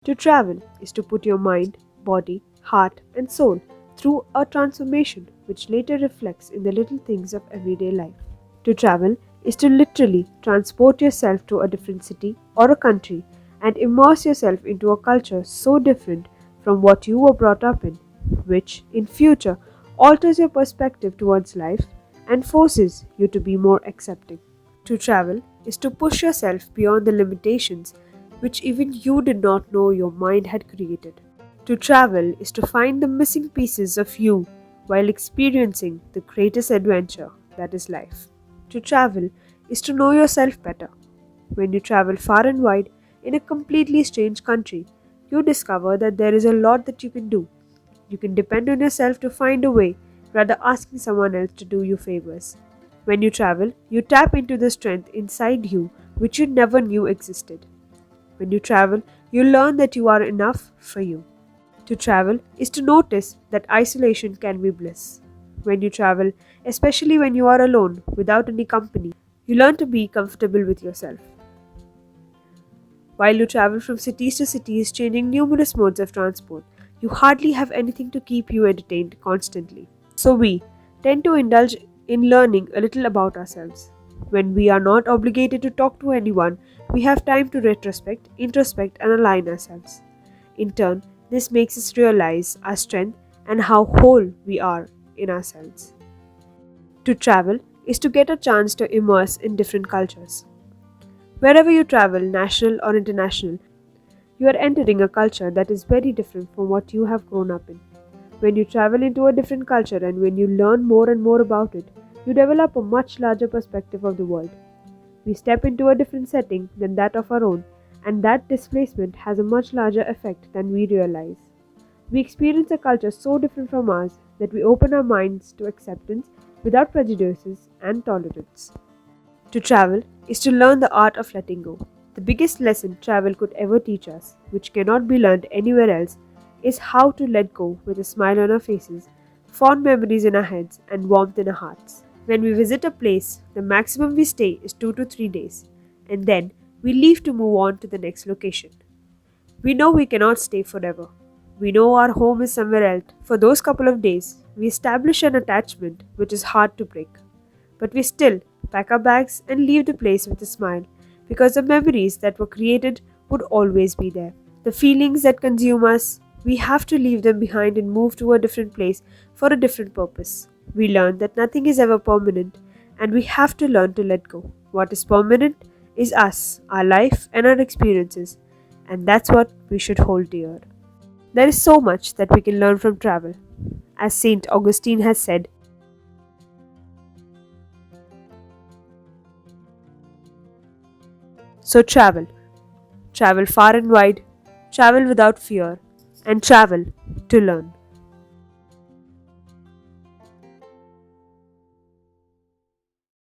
To travel is to put your mind, body, heart, and soul through a transformation which later reflects in the little things of everyday life. To travel is to literally transport yourself to a different city or a country and immerse yourself into a culture so different from what you were brought up in, which in future alters your perspective towards life and forces you to be more accepting. To travel is to push yourself beyond the limitations which even you did not know your mind had created. To travel is to find the missing pieces of you while experiencing the greatest adventure that is life. To travel is to know yourself better. When you travel far and wide in a completely strange country, you discover that there is a lot that you can do. You can depend on yourself to find a way rather asking someone else to do you favors. When you travel, you tap into the strength inside you which you never knew existed. When you travel, you learn that you are enough for you. To travel is to notice that isolation can be bliss. When you travel, especially when you are alone without any company, you learn to be comfortable with yourself. While you travel from cities to cities, changing numerous modes of transport, you hardly have anything to keep you entertained constantly. So we tend to indulge in learning a little about ourselves. When we are not obligated to talk to anyone, we have time to retrospect, introspect, and align ourselves. In turn, this makes us realize our strength and how whole we are in ourselves. To travel is to get a chance to immerse in different cultures. Wherever you travel, national or international, you are entering a culture that is very different from what you have grown up in. When you travel into a different culture and when you learn more and more about it, you develop a much larger perspective of the world. We step into a different setting than that of our own, and that displacement has a much larger effect than we realize. We experience a culture so different from ours that we open our minds to acceptance without prejudices and tolerance. To travel is to learn the art of letting go. The biggest lesson travel could ever teach us, which cannot be learned anywhere else, is how to let go with a smile on our faces, fond memories in our heads, and warmth in our hearts. When we visit a place, the maximum we stay is 2 to 3 days, and then we leave to move on to the next location. We know we cannot stay forever. We know our home is somewhere else. For those couple of days, we establish an attachment which is hard to break. But we still pack our bags and leave the place with a smile because the memories that were created would always be there. The feelings that consume us, we have to leave them behind and move to a different place for a different purpose. We learn that nothing is ever permanent and we have to learn to let go. What is permanent is us, our life, and our experiences, and that's what we should hold dear. There is so much that we can learn from travel. As Saint Augustine has said, so travel. Travel far and wide, travel without fear, and travel to learn.